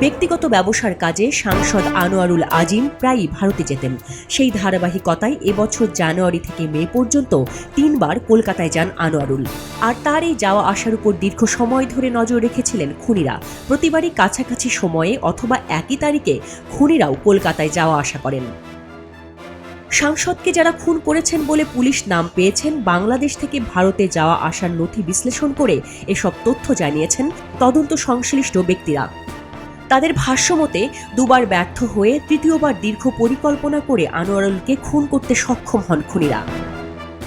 ব্যক্তিগত ব্যবসার কাজে সাংসদ আনোয়ারুল আজিম প্রায়ই ভারতে যেতেন। সেই ধারাবাহিকতায় এবছর জানুয়ারি থেকে মে পর্যন্ত ৩ বার কলকাতায় যান আনোয়ারুল। আর তার এই যাওয়া আসার উপর দীর্ঘ সময় ধরে নজর রেখেছিলেন খুনিরা। প্রতিবারই কাছাকাছি সময়ে অথবা একই তারিখে খুনিরাও কলকাতায় যাওয়া আসা করেন। সাংসদকে যারা খুন করেছেন বলে পুলিশ নাম পেয়েছেন, বাংলাদেশ থেকে ভারতে যাওয়া আসার নথি বিশ্লেষণ করে এসব তথ্য জানিয়েছেন তদন্ত সংশ্লিষ্ট ব্যক্তিরা। তাদের ভাষ্যমতে দুবার ব্যর্থ হয়ে তৃতীয়বার দীর্ঘ পরিকল্পনা করে আনোয়ারুলকে খুন করতে সক্ষম হন খুনিরা।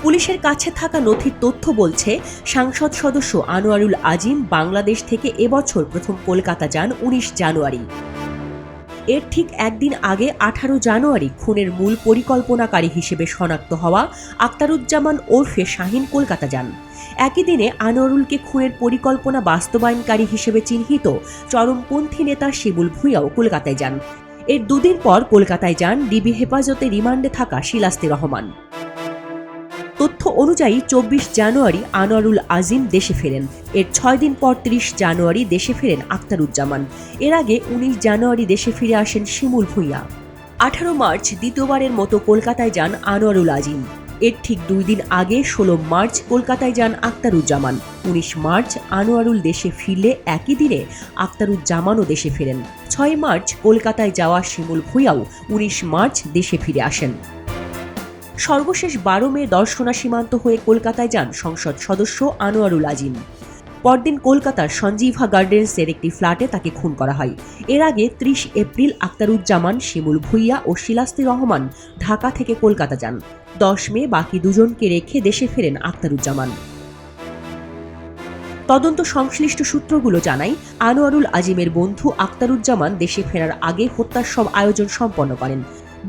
পুলিশের কাছে থাকা নথির তথ্য বলছে, সাংসদ সদস্য আনোয়ারুল আজিম বাংলাদেশ থেকে এবছর প্রথম কলকাতা যান ১৯ জানুয়ারি। এর ঠিক একদিন আগে ১৮ জানুয়ারি খুনের মূল পরিকল্পনাকারী হিসেবে শনাক্ত হওয়া আখতারুজ্জামান ওরফে শাহিন কলকাতা যান। একই দিনে আনোয়ারুলকে খুনের পরিকল্পনা বাস্তবায়নকারী হিসেবে চিহ্নিত চরমপন্থী নেতা শিমুল ভূঁইয়াও কলকাতায় যান। এর দুদিন পর কলকাতায় যান ডিবি হেফাজতে রিমান্ডে থাকা শিলাস্তি রহমান। তথ্য অনুযায়ী ২৪ জানুয়ারি আনোয়ারুল আজিম দেশে ফেরেন। এর ৬ দিন পর ৩০ জানুয়ারি দেশে ফেরেন আখতারুজ্জামান। এর আগে ১৯ জানুয়ারি দেশে ফিরে আসেন শিমুল ভূঁইয়া। ১৮ মার্চ দ্বিতীয়বারের মতো কলকাতায় যান আনোয়ারুল আজিম। এর ঠিক ২ দিন আগে ১৬ মার্চ কলকাতায় যান আখতারুজ্জামান। ১৯ মার্চ আনোয়ারুল দেশে ফিরলে একই দিনে আখতারুজ্জামানও দেশে ফেরেন। ৬ মার্চ কলকাতায় যাওয়া শিমুল ভূঁইয়াও ১৯ মার্চ দেশে ফিরে আসেন। সর্বশেষ ১২ মে দর্শনা সীমান্ত হয়ে কলকাতায় যান সংসদ সদস্য আনোয়ারুল আজিম। পরদিন কলকাতার সঞ্জীভা গার্ডেন্সের একটি ফ্ল্যাটে তাকে খুন করা হয়। এর আগে ৩০ এপ্রিল আখতারুজ্জামান, শিমুল ভূঁইয়া ও শিলাস্তি রহমান ঢাকা থেকে কলকাতা যান। ১০ মে বাকি দুজনকে রেখে দেশে ফেরেন আখতারুজ্জামান। তদন্ত সংশ্লিষ্ট সূত্রগুলো জানায়, আনোয়ারুল আজিমের বন্ধু আখতারুজ্জামান দেশে ফেরার আগে হত্যার সব আয়োজন সম্পন্ন করেন।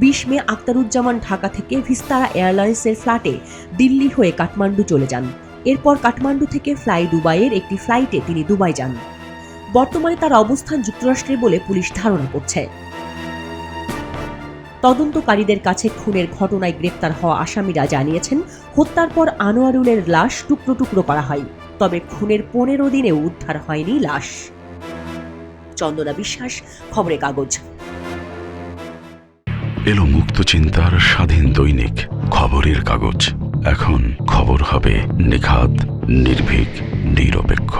২০ মে আখতারুজ্জামান ঢাকা থেকে ভিস্তারা এয়ারলাইন্সের ফ্লাইটে দিল্লি হয়ে কাঠমান্ডু চলে যান। এরপর কাঠমান্ডু থেকে ফ্লাই দুবাইয়ের একটি ফ্লাইটে তিনি দুবাই যান। বর্তমানে তার অবস্থান যুক্তরাষ্ট্রে বলে পুলিশ ধারণা করছে। তদন্তকারীদের কাছে খুনের ঘটনায় গ্রেপ্তার হওয়া আসামিরা জানিয়েছেন, হত্যার পর আনোয়ারুলের লাশ টুকরো টুকরো করা হয়, তবে খুনের ১৫ দিনেও উদ্ধার হয়নি লাশ। চন্দনা বিশ্বাস, খবরের কাগজ। এলো মুক্ত চিন্তার স্বাধীন দৈনিক খবরের কাগজ। এখন খবর হবে নিখাত, নির্ভীক, নিরপেক্ষ।